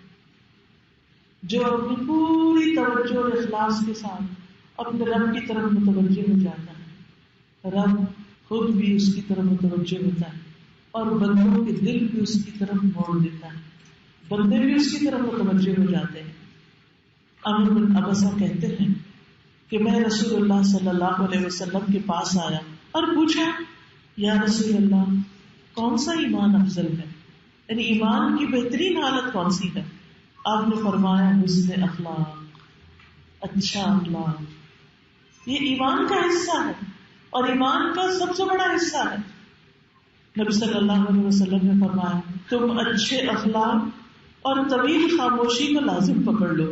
جو اپنی پوری توجہ اور اخلاص کے ساتھ اپنے رب کی طرف متوجہ ہو جاتا ہے, رب خود بھی اس کی طرف متوجہ ہوتا ہے اور بندوں کے دل بھی اس کی طرف موڑ دیتا ہے. بندے بھی اس کی طرف متوجہ ہو جاتے ہیں. عمرو بن ابسہ کہتے ہیں کہ میں رسول اللہ صلی اللہ علیہ وسلم کے پاس آیا اور پوچھا, یا رسول اللہ کون سا ایمان افضل ہے, یعنی ایمان کی بہترین حالت کون سی ہے؟ آپ نے فرمایا حسن اخلاق, اچھا اخلاق. یہ ایمان کا حصہ ہے اور ایمان کا سب سے بڑا حصہ ہے. نبی صلی اللہ علیہ وسلم نے فرمایا, تم اچھے اخلاق اور طویل خاموشی کو لازم پکڑ لو.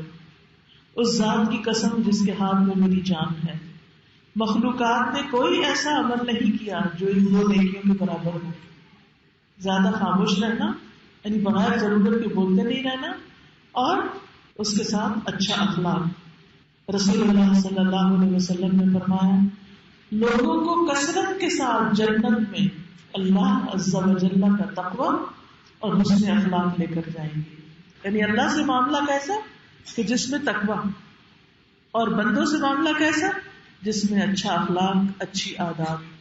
اس ذات کی قسم جس کے ہاتھ میں میری جان ہے, مخلوقات نے کوئی ایسا عمل نہیں کیا جو ان 2 نیکیوں کے برابر ہو. زیادہ خاموش رہنا یعنی بغیر ضرورت کے بولتے نہیں رہنا, اور اس کے ساتھ اچھا اخلاق. رسول اللہ صلی اللہ علیہ وسلم نے فرمایا, لوگوں کو کثرت کے ساتھ جنت میں اللہ عز و جل کا تقوی اور حسن اخلاق لے کر جائیں گے. یعنی اللہ سے معاملہ کیسا کہ جس میں تقوی, اور بندوں سے معاملہ کیسا جس میں اچھا اخلاق, اچھی عادات.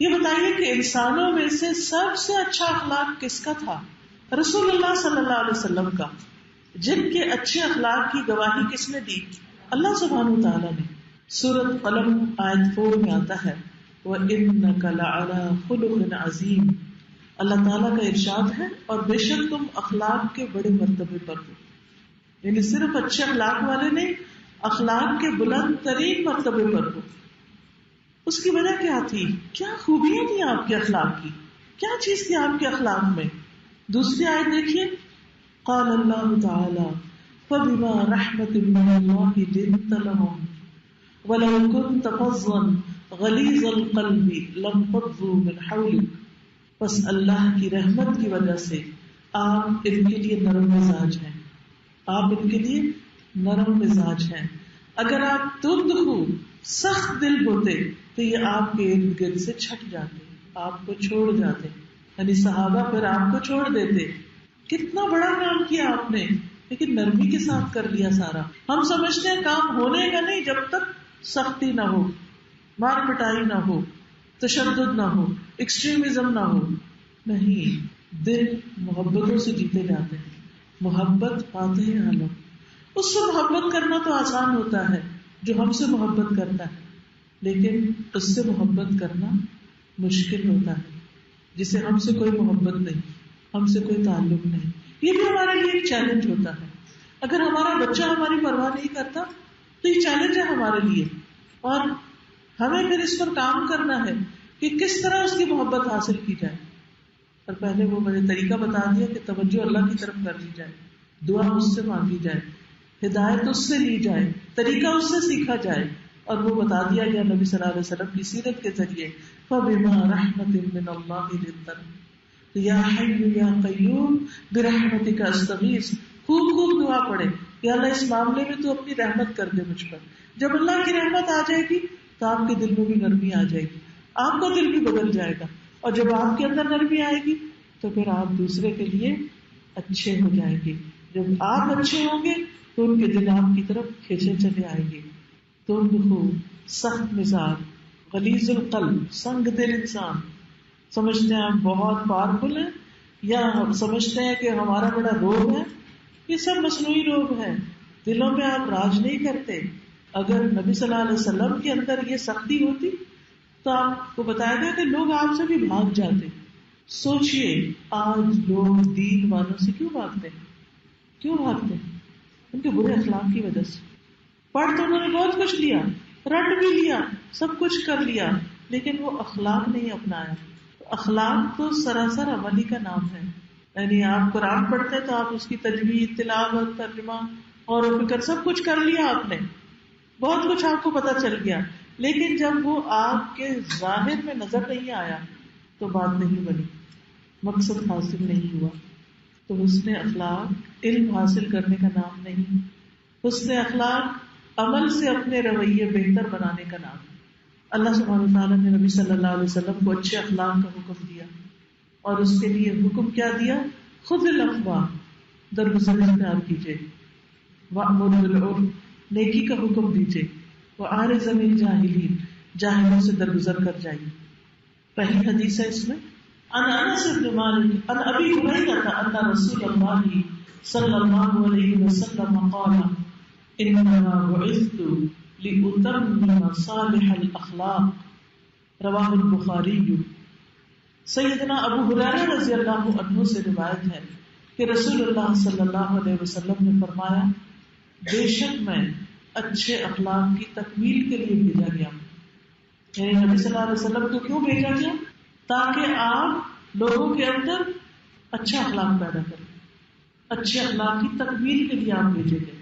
یہ بتائیے کہ انسانوں میں سے سب سے اچھا اخلاق کس کا تھا؟ رسول اللہ صلی اللہ علیہ وسلم کا. جن کے اچھے اخلاق کی گواہی کس نے دی؟ اللہ سبحانہ وتعالیٰ نے. سورۃ قلم آیت 4 میں آتا ہے, وَإِنَّكَ لَعَلَىٰ خُلُقٍ عَظِيمٍ. اللہ تعالیٰ کا ارشاد ہے, اور بے شک تم اخلاق کے بڑے مرتبے پر ہو. یعنی صرف اچھے اخلاق والے نہیں, اخلاق کے بلند ترین مرتبے پر ہو. اس کی وجہ کیا تھی؟ کیا خوبیاں تھیں آپ کے اخلاق کی؟ کیا چیز تھی آپ کے اخلاق میں؟ دوسری آیت دیکھیے, قال اللہ تعالی فبما رحمت من اللہ لنت لهم ولو كنت فظا غلیظ القلب لانفضوا من حولك. بس اللہ کی رحمت کی وجہ سے آپ ان کے لیے نرم مزاج ہیں, آپ ان کے لیے نرم مزاج ہیں. اگر آپ تند ہو, سخت دل ہوتے تو یہ آپ کے ارد گرد سے چھٹ جاتے, آپ کو چھوڑ جاتے. یعنی صحابہ پھر آپ کو چھوڑ دیتے. کتنا بڑا کام کیا آپ نے, لیکن نرمی کے ساتھ کر لیا سارا. ہم سمجھتے ہیں کام ہونے کا نہیں جب تک سختی نہ ہو, مار پٹائی نہ ہو, تشدد نہ ہو, ایکسٹریمزم نہ ہو. نہیں, دل محبتوں سے جیتے جاتے ہیں. محبت فاتح عالم. اس سے محبت کرنا تو آسان ہوتا ہے جو ہم سے محبت کرتا ہے, لیکن اس سے محبت کرنا مشکل ہوتا ہے. جسے ہم سے کوئی محبت نہیں، ہم سے کوئی تعلق نہیں. یہ بھی ہمارے لیے ایک چیلنج ہوتا ہے. اگر ہمارا بچہ ہماری پرواہ نہیں کرتا تو یہ چیلنج ہے ہمارے لیے، اور ہمیں پھر اس پر کام کرنا ہے کہ کس طرح اس کی محبت حاصل کی جائے. اور پہلے وہ مجھے طریقہ بتا دیا کہ توجہ اللہ کی طرف کر لی جائے، دعا اس سے مانگی جائے، ہدایت اس سے لی جائے، طریقہ اس سے سیکھا جائے. اور وہ بتا دیا گیا نبی صلی اللہ علیہ وسلم کی سیرت کے ذریعے، فَبِمَا رَحْمَةٍ مِّنَ اللَّهِ لِنتَ یا حی یا قیوم برحمتک استغیث. خوب دعا پڑھے کہ اللہ اس معاملے میں تو اپنی رحمت کر دے مجھ پر. جب اللہ کی رحمت آ جائے گی تو آپ کے دل میں بھی نرمی آ جائے گی، آپ کا دل بھی بدل جائے گا. اور جب آپ کے اندر نرمی آئے گی تو پھر آپ دوسرے کے لیے اچھے ہو جائیں گے. جب آپ اچھے ہوں گے تو ان کے دل آپ کی طرف کھینچے چلے آئیں گے. تم سخت مزاج، غلیظ القلب، سنگ دل انسان سمجھتے ہیں ہم بہت پاورفل ہیں، یا ہم سمجھتے ہیں کہ ہمارا بڑا روگ ہے. یہ سب مصنوعی روگ ہے، دلوں میں آپ راج نہیں کرتے. اگر نبی صلی اللہ علیہ وسلم کے اندر یہ سختی ہوتی تو آپ کو بتایا گیا کہ لوگ آپ سے بھی بھاگ جاتے. سوچئے آج لوگ دین والوں سے کیوں بھاگتے ہیں؟ کیوں بھاگتے ہیں؟ ان کے برے اخلاق کی وجہ سے. پڑھ تو انہوں نے بہت کچھ لیا، رٹ بھی لیا، سب کچھ کر لیا، لیکن وہ اخلاق نہیں اپنایا. اخلاق تو سراسر عملی کا نام ہے. یعنی آپ قرآن پڑھتے تو آپ اس کی تجوید، تلاوت، ترجمہ اور فکر سب کچھ کر لیا، آپ نے بہت کچھ آپ کو پتا چل گیا، لیکن جب وہ آپ کے ظاہر میں نظر نہیں آیا تو بات نہیں بنی، مقصد حاصل نہیں ہوا. تو حسن اخلاق علم حاصل کرنے کا نام نہیں، حسن اخلاق عمل سے اپنے رویے بہتر بنانے کا نام. اللہ سبحانہ وتعالیٰ نے نبی صلی اللہ علیہ وسلم کو اچھے اخلاق کا حکم دیا، اور اس کے لیے حکم کیا دیا؟ خذ العفو، درگزر اختیار کیجیے، وأمر بالعرف، نیکی کا حکم دیجیے، وأعرض عن الجاہلین، جاہلوں سے درگزر کر جائیے. پہلی حدیث ہے اس میں عن انس بن مالک عن ابی ہریرہ ان رسول اللہ صلی اللہ علیہ وسلم قال انما بعثت لأتمم صالح الاخلاق، رواہ البخاری. سیدنا ابو ہریرہ رضی اللہ عنہ سے روایت ہے کہ رسول اللہ صلی اللہ علیہ وسلم نے فرمایا، بے شک میں اچھے اخلاق کی تکمیل کے لیے بھیجا گیا. یعنی نبی صلی اللہ علیہ وسلم کو کیوں بھیجا گیا؟ تاکہ آپ لوگوں کے اندر اچھا اخلاق پیدا کریں، اچھے اخلاق کی تکمیل کے لیے آپ بھیجے گئے.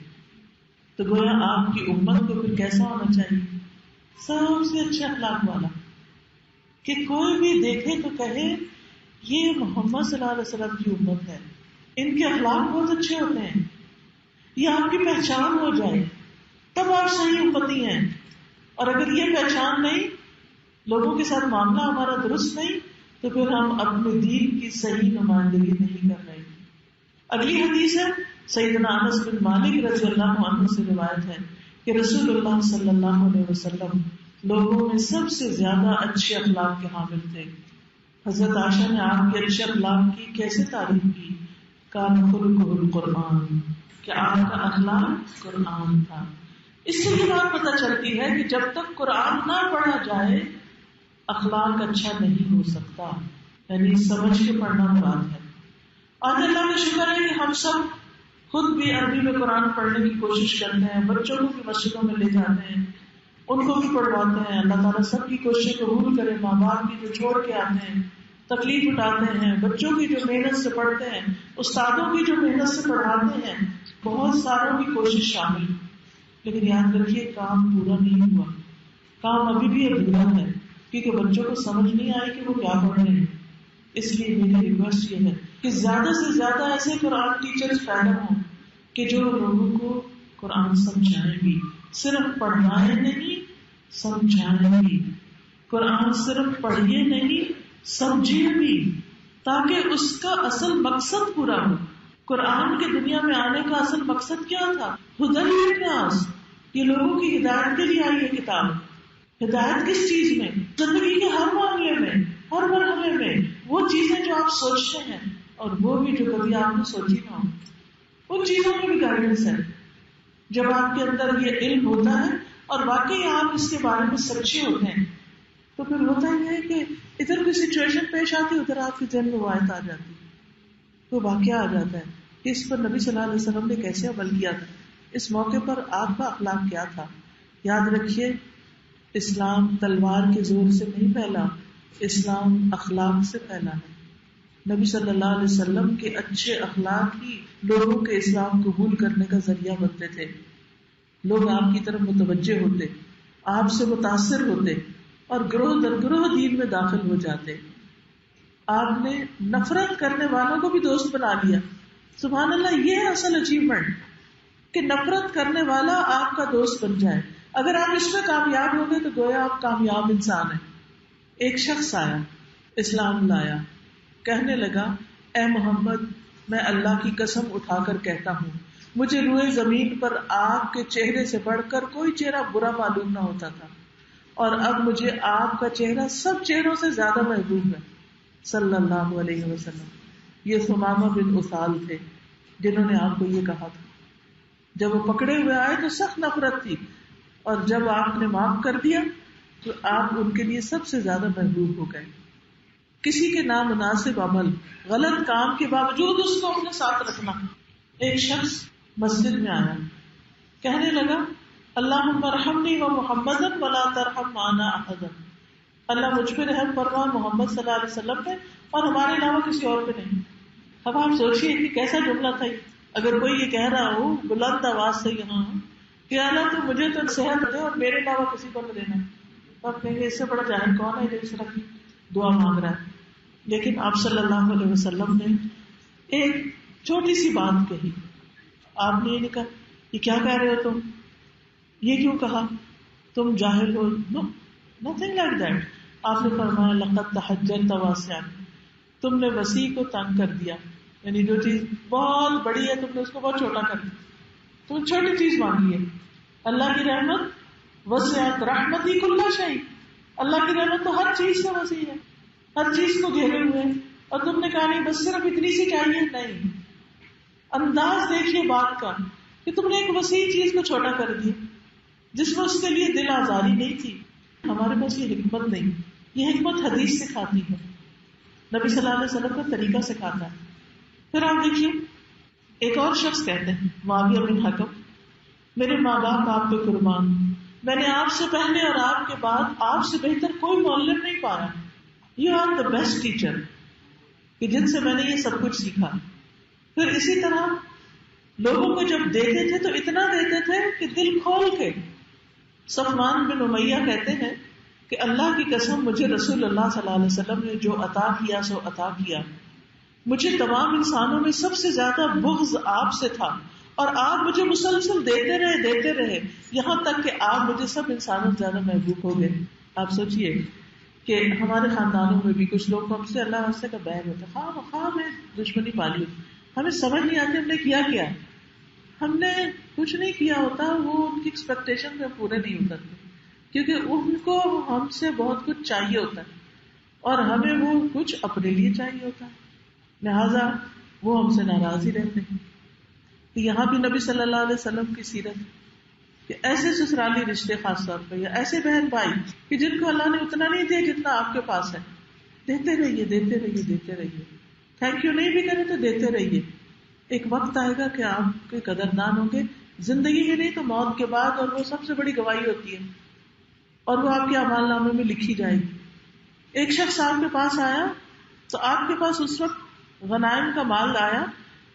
تو گویا آپ کی امت کو پھر کیسا ہونا چاہیے؟ سب سے اچھے اخلاق والا، کہ کوئی بھی دیکھے تو کہے یہ محمد صلی اللہ علیہ وسلم کی امت ہے، ان کے اخلاق بہت اچھے ہوتے ہیں، یہ آپ کی پہچان ہو جائے، تب آپ صحیح امتی ہیں. اور اگر یہ پہچان نہیں، لوگوں کے ساتھ معاملہ ہمارا درست نہیں، تو پھر ہم اپنے دین کی صحیح نمائندگی نہیں کر رہے. اگلی حدیث ہے سیدنا انس بن مالک رضی اللہ عنہ سے روایت ہے کہ رسول اللہ صلی اللہ علیہ وسلم لوگوں میں سب سے زیادہ اچھے اخلاق کے حامل تھے. حضرت عائشہ نے آپ کے اچھے اخلاق کی کیسے تعریف کی؟ کان خلقہ القرآن، کہ آپ کا اخلاق قرآن تھا. اس سے یہ بات پتہ چلتی ہے کہ جب تک قرآن نہ پڑھا جائے اخلاق اچھا نہیں ہو سکتا. یعنی سمجھ کے پڑھنا مراد ہے. آج اللہ کا شکر ہے کہ ہم سب خود بھی عربی میں قرآن پڑھنے کی کوشش کرتے ہیں، بچوں کو بھی مسجدوں میں لے جاتے ہیں، ان کو بھی پڑھواتے ہیں. اللہ تعالیٰ سب کی کوششیں قبول کرے. ماں باپ کی جو چھوڑ کے آتے ہیں، تکلیف اٹھاتے ہیں، بچوں کی جو محنت سے پڑھتے ہیں، استادوں کی جو محنت سے پڑھاتے ہیں، بہت ساروں کی کوشش شامل. لیکن یاد رکھیے کام پورا نہیں ہوا، کام ابھی بھی ادھورا ہے، کیونکہ بچوں کو سمجھ نہیں آئی کہ وہ کیا پڑھ رہے ہیں. اس لیے میری ریکویسٹ یہ ہے کہ زیادہ سے زیادہ ایسے قرآن ٹیچرز پیدا ہوں کہ جو لوگوں کو قرآن سمجھائیں بھی، صرف پڑھائیں نہیں سمجھائیں بھی. قرآن صرف پڑھیے نہیں سمجھیے بھی، تاکہ اس کا اصل مقصد پورا ہو. قرآن کے دنیا میں آنے کا اصل مقصد کیا تھا؟ ہدی للناس، یہ لوگوں کی ہدایت کے لیے آئی ہے کتاب. ہدایت کس چیز میں؟ زندگی کے ہر معاملے میں، ہر مرحلے میں. وہ چیزیں جو آپ سوچتے ہیں اور وہ بھی جو کبھی آپ نے سوچی نہ ہو، ان چیزوں میں بھی گائیڈنس ہے. جب آپ کے اندر یہ علم ہوتا ہے اور واقعی آپ اس کے بارے میں سچے ہوتے ہیں، تو پھر ہوتا ہی ہے کہ ادھر کوئی سچویشن پیش آتی، ادھر آپ کے ذہن میں وہ آیت آ جاتی، تو واقعہ آ جاتا ہے کہ اس پر نبی صلی اللہ علیہ وسلم نے کیسے عمل کیا تھا، اس موقع پر آپ کا اخلاق کیا تھا. یاد رکھیے اسلام تلوار کے زور سے نہیں پھیلا، اسلام اخلاق سے پھیلا ہے. نبی صلی اللہ علیہ وسلم کے اچھے اخلاق ہی لوگوں کے اسلام قبول کرنے کا ذریعہ بنتے تھے. لوگ آپ کی طرف متوجہ ہوتے، آپ سے متاثر ہوتے اور گروہ در گروہ دین میں داخل ہو جاتے. آپ نے نفرت کرنے والوں کو بھی دوست بنا لیا. سبحان اللہ، یہ ہے اصل اچیومنٹ کہ نفرت کرنے والا آپ کا دوست بن جائے. اگر آپ اس میں کامیاب ہو گئے تو گویا آپ کامیاب انسان ہیں. ایک شخص آیا، اسلام لایا، کہنے لگا اے محمد، میں اللہ کی قسم اٹھا کر کہتا ہوں مجھے روئے زمین پر آپ کے چہرے سے بڑھ کر کوئی چہرہ برا معلوم نہ ہوتا تھا، اور اب مجھے آپ کا چہرہ سب چہروں سے زیادہ محبوب ہے صلی اللہ علیہ وسلم. یہ ثمامہ بن اسال تھے جنہوں نے آپ کو یہ کہا تھا. جب وہ پکڑے ہوئے آئے تو سخت نفرت تھی، اور جب آپ نے معاف کر دیا تو آپ ان کے لیے سب سے زیادہ محبوب ہو گئے. کسی کے نامناسب عمل، غلط کام کے باوجود اس کو اپنے ساتھ رکھنا. ایک شخص مسجد میں آیا، کہنے لگا اللہم ارحمنی و محمدا ولا ترحم معنا احدا. اللہ مجھ پہ رحم فرما، محمد صلی اللہ علیہ وسلم پہ، اور ہمارے علاوہ کسی اور پہ نہیں. اب آپ سوچئے کہ کیسا جملہ تھا یہ. اگر کوئی یہ کہہ رہا ہو بلند آواز سے یہاں کہ اللہ تو مجھے تو صحت دے اور میرے علاوہ کسی کو نہ دینا، تو آپ کہیں گے اس سے بڑا جاہل کون ہے جو اس طرح کی دعا مانگ رہا ہے. لیکن آپ صلی اللہ علیہ وسلم نے ایک چھوٹی سی بات کہی. آپ نے یہ نہیں کہا یہ کیا کہہ رہے ہو تم، یہ کیوں کہا، تم جاہل ہو، نو نتھنگ لائک دیٹ. آپ نے فرمایا لقد تحجرت واسعا، تم نے وسیع کو تنگ کر دیا، یعنی جو چیز بہت بڑی ہے تم نے اس کو بہت چھوٹا کر دیا. تم چھوٹی چیز مانگی ہے. اللہ کی رحمت وسعت رحمتی کل شیء، اللہ کی رحمت تو ہر چیز سے وسیع ہے، ہر چیز کو گھیرے ہوئے ہیں، اور تم نے کہا نہیں بس صرف اتنی سی چاہیے. نہیں، انداز دیکھیے بات کا کہ تم نے ایک وسیع چیز کو چھوٹا کر دیا جس میں اس کے لیے دل آزاری نہیں تھی. ہمارے پاس یہ حکمت نہیں. یہ حکمت حدیث سکھاتی ہے، نبی صلی اللہ علیہ وسلم کا طریقہ سکھاتا ہے. پھر آپ دیکھیے ایک اور شخص کہتے ہیں معاویہ بن حکم، میرے ماں باپ آپ پہ قربان، میں نے آپ سے پہلے اور آپ کے بعد آپ سے بہتر کوئی معلم نہیں پایا. You are the best teacher, کہ جن سے میں نے یہ سب کچھ سیکھا. پھر اسی طرح لوگوں کو جب دیتے تھے تو اتنا دیتے تھے کہ دل کھول کے. صفوان بن امیہ کہتے ہیں کہ اللہ کی قسم مجھے رسول اللہ صلی اللہ علیہ وسلم نے جو عطا کیا سو عطا کیا. مجھے تمام انسانوں میں سب سے زیادہ بغض آپ سے تھا، اور آپ مجھے مسلسل دیتے رہے یہاں تک کہ آپ مجھے سب انسانوں سے زیادہ محبوب ہو گئے. آپ سوچئے کہ ہمارے خاندانوں میں بھی کچھ لوگ ہم سے اللہ واسطے کا بیر ہوتا ہے، خواہ میں دشمنی پالی ہوتی، ہمیں سمجھ نہیں آتی ہم نے کیا. ہم نے کچھ نہیں کیا ہوتا، وہ ان کی ایکسپیکٹیشن میں پورے نہیں اترتے، کیونکہ ان کو ہم سے بہت کچھ چاہیے ہوتا ہے اور ہمیں وہ کچھ اپنے لیے چاہیے ہوتا ہے، لہذا وہ ہم سے ناراض ہی رہتے ہیں. یہاں بھی نبی صلی اللہ علیہ وسلم کی سیرت کہ ایسے سسرالی رشتے خاص طور پہ یا ایسے بہن بھائی کہ جن کو اللہ نے اتنا نہیں دیا جتنا آپ کے پاس ہے، دیتے رہیے. تھینک یو نہیں بھی کرے تو دیتے رہیے. ایک وقت آئے گا کہ آپ کے قدردان ہوں گے، زندگی میں نہیں تو موت کے بعد، اور وہ سب سے بڑی گواہی ہوتی ہے اور وہ آپ کے اعمال نامے میں لکھی جائے گی. ایک شخص آپ کے پاس آیا تو آپ کے پاس اس وقت غنائم کا مال آیا،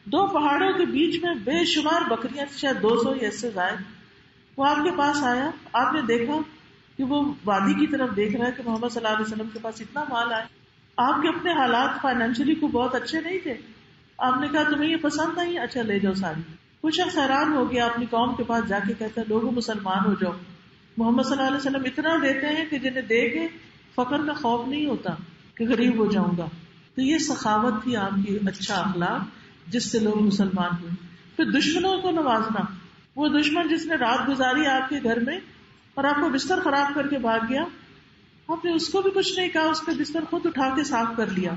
2 پہاڑوں کے بیچ میں بے شمار بکریاں، شاید 200 یا اس سے زائد. وہ آپ کے پاس آیا، آپ نے دیکھا کہ وہ وادی کی طرف دیکھ رہا ہے کہ محمد صلی اللہ علیہ وسلم کے پاس اتنا مال آئے. آپ کے اپنے حالات فائنینشلی کو بہت اچھے نہیں تھے، آپ نے کہا تمہیں یہ پسند نہیں، اچھا لے جاؤ ساری. کچھ شخص حیران ہو گیا، اپنی قوم کے پاس جا کے کہتا ہے لوگوں مسلمان ہو جاؤ، محمد صلی اللہ علیہ وسلم اتنا دیتے ہیں کہ جنہیں دے کے فقر کا خوف نہیں ہوتا کہ غریب ہو جاؤں گا. تو یہ سخاوت تھی آپ کی، اچھا اخلاق جس سے لوگ مسلمان ہوئے. پھر دشمنوں کو نوازنا، وہ دشمن جس نے رات گزاری آپ کے گھر میں اور آپ کو بستر خراب کر کے بھاگ گیا، آپ نے اس کو بھی کچھ نہیں کہا، اس کا بستر خود اٹھا کے صاف کر لیا.